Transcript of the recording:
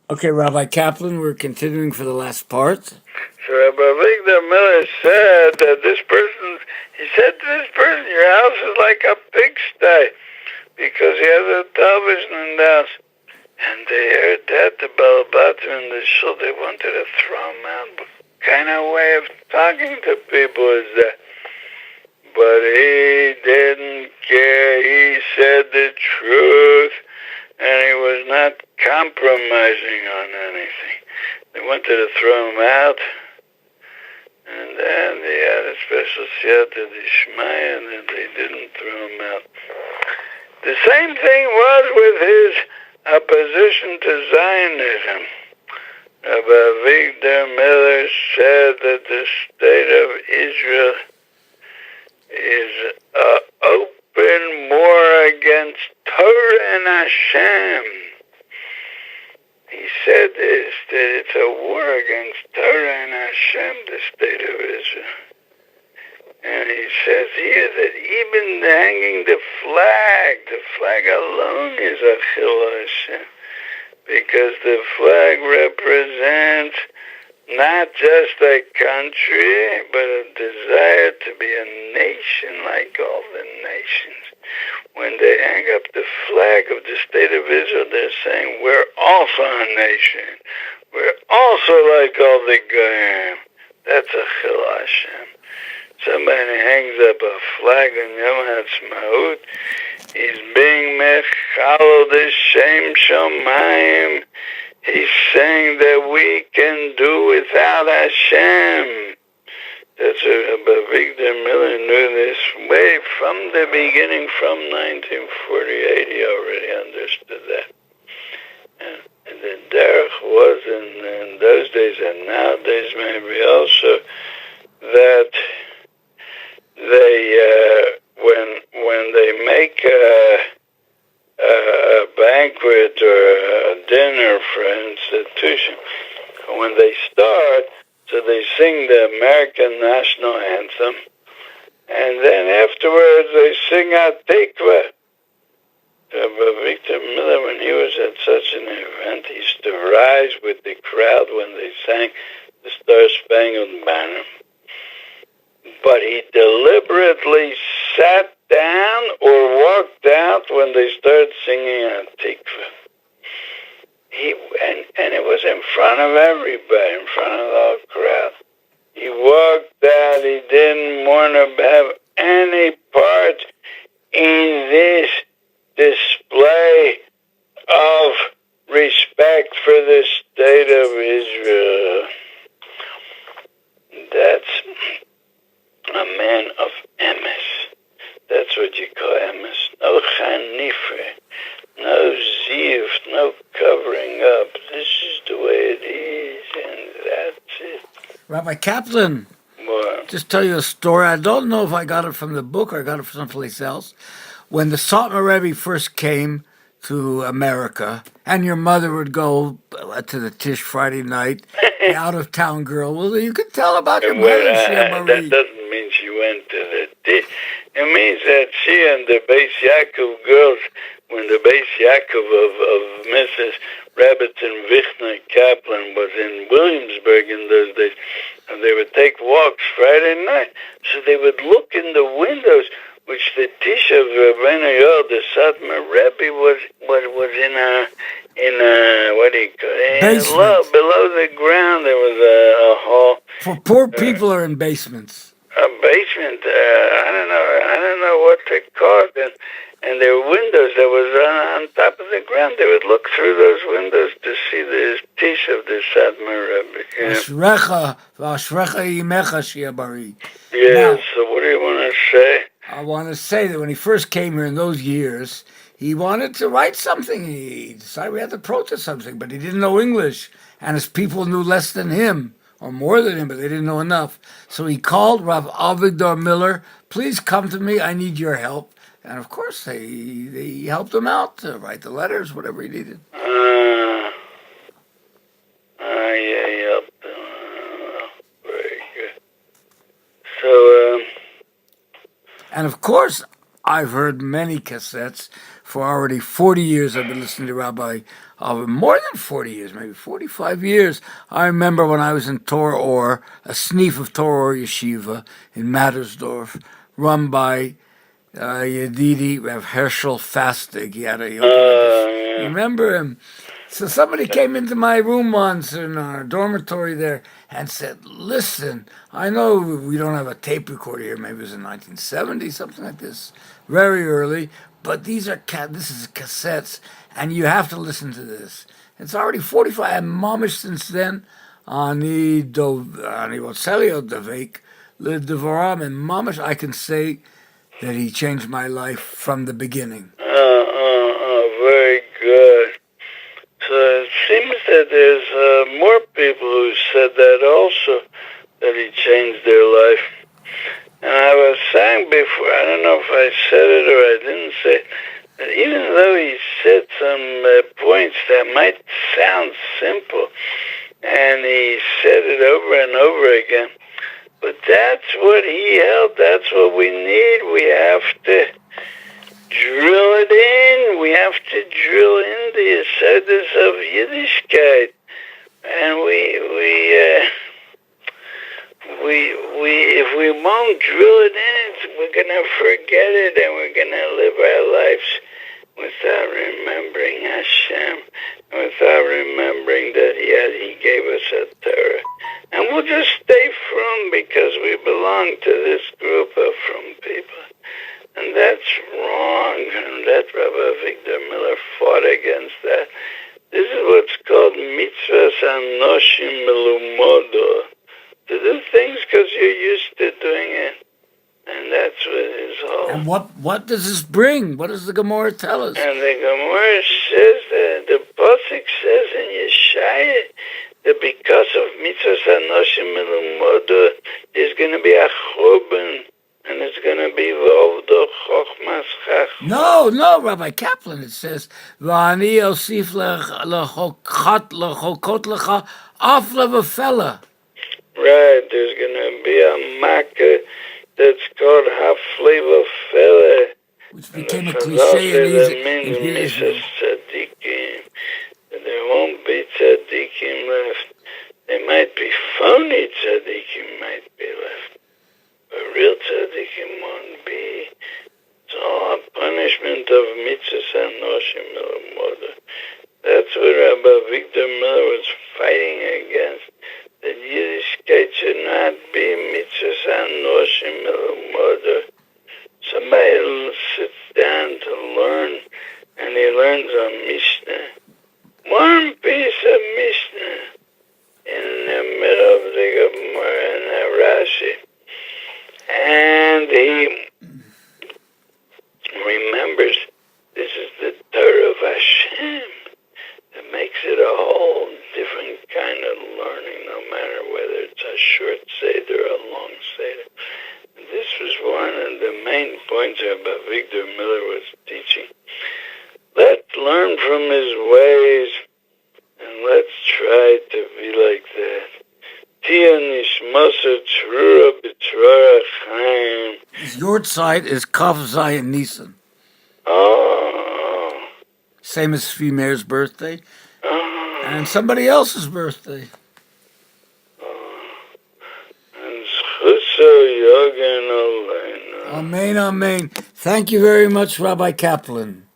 Okay, Rabbi Kaplan, we're continuing for the last part. So Rabbi Avigdor Miller said that he said to this person, your house is like a pigsty because he has a television in the house. And they heard that, the Balabatim and the Shul, they wanted to throw him out. What kind of way of talking to people is that? But he didn't care. He said the truth, and he was not compromising on anything. They wanted to throw him out, and then they had a special siyata d'shmaya, and then they didn't throw him out. The same thing was with his opposition to Zionism. Rabbi Avigdor Miller said that the state of Israel is open war against Torah and Hashem. He said this, that it's a war against Torah and Hashem, the state of Israel. And he says here that even hanging the flag alone is a chil Hashem, because the flag represents not just a country, but a desire to be a nation like all the nations. When they hang up the flag of the state of Israel, they're saying, we're also a nation. We're also like all the Goyim. That's a chil Hashem. Somebody hangs up a flag on Yom HaTzmaut, he's being mechalo the Shem Shomayim. He's saying that we can do without Hashem. That's what Avigdor Miller knew this way from the beginning, from 1948. He already understood that. And the derech was in those days, and nowadays maybe also, that they when they make a banquet or a dinner for an institution, when they start, so they sing the American national anthem, and then afterwards they sing Tikva. Victor Miller, when he was at such an event, he used to rise with the crowd when they sang the Star Spangled Banner. But he deliberately sat down or walked out when they started singing Tikva. And it was in front of everybody, in front of the whole crowd. He walked out. He didn't want to have any part in this display of respect for the state of Israel. That's a man of emes. That's what you call emes. No chanifre, no ziv, no covering up. This is the way it is, and that's it. Rabbi Kaplan, What? just tell you a story. I don't know if I got it from the book or I got it from someplace else. When the Sultan Rebbe first came to America, and your mother would go to the Tish Friday night, the out-of-town girl. Well, you could tell about your mother, Shia That Marie. doesn't mean she went to the It means that she and the Beis Yaakov girls, when the Beis Yaakov of Mrs. Rabbiton Vichner Kaplan was in Williamsburg in those days, and they would take walks Friday night. So they would look in the windows, which the Tish of Rabbeinu Yoel, the Satmar Rebbe, was in a what do you call it? Basement. Below the ground there was a hall. For poor people are in basements. A basement, I don't know what they called it, and there were windows that was on top of the ground. They would look through those windows to see the Tish of the Satmar Rebbe. Ashrecha, v'ashrecha yimecha, Shia Marie. Yeah, so what do you want to say? I want to say that when he first came here in those years, he wanted to write something. He decided we had to protest something, but he didn't know English, and his people knew less than him, or more than him, but they didn't know enough. So he called Rav Avigdor Miller, please come to me, I need your help. And of course, they helped him out to write the letters, whatever he needed. Yeah, very good. So, And of course, I've heard many cassettes. For already 40 years, I've been listening to Rabbi. More than 40 years, maybe 45 years. I remember when I was in Tor Or, a sniff of Tor Or Yeshiva in Mattersdorf, run by Yedidi Rav Herschel Fastig. He opened up this. You Yeah. remember him? So somebody came into my room once in our dormitory there and said, "Listen, I know we don't have a tape recorder here. Maybe it was in 1970, something like this, very early. But this is cassettes, and you have to listen to this. It's already 45. And mamish since then, ani Roselio Davek, the Devaram, and mamish, I can say that he changed my life from the beginning." Very good. So it seems that there's more people who said that also, that he changed their life. And I was saying before, I don't know if I said it or I didn't say it, that even though he said some points that might sound simple, and he said it over and over again, but that's what he held, that's what we need. We have to drill it in. We have to drill in the ascendance of Yiddishkeit. And if we won't drill it in, we're gonna forget it, and we're gonna live our lives without remembering Hashem, without remembering that He gave us a Torah. And we'll just stay from, because we belong to this group of from people. And that's wrong, and that Rabbi Avigdor Miller fought against that. This is what's called mitzvahs anoshim melumodo. To do things because you're used to doing it. And that's what it is all. And what does this bring? What does the Gemara tell us? And the Gemara says that the Pasuk says in Yeshaya that because of mitzvahs anoshim melumodo, there's going to be a churban. And it's going to be v'ovdo chochmas chach. No, Rabbi Kaplan. It says, "V'ani osif lechokot lecha af levafela." Right, there's going to be a makkah that's called hafleva fele. Which became a cliche in Israel. Tzadikim. There won't be tzadikim left. There might be phony tzadikim might be left. But real tzaddikim won't be. It's all a punishment of mitzvahs and noshim melumodo. That's what Rabbi Avigdor Miller was fighting against. That Yiddishkeit should not be mitzvahs and noshim melumodo. Somebody sits down to learn, and he learns a Mishnah. One piece of Mishnah in the middle of the Gemara and the Rashi. And he remembers this is the Torah of Hashem. That makes it a whole different kind of learning, no matter whether it's a short Seder or a long Seder. And this was one of the main points Rabbi Avigdor Miller was teaching. Let's learn from his ways, and let's try to be like that. His yard site is Kav Zayin Nisan. Oh. Same as Fimeir's birthday. Oh. And somebody else's birthday. And Chuso Yogan Aleinu. Amen, amen. Thank you very much, Rabbi Kaplan.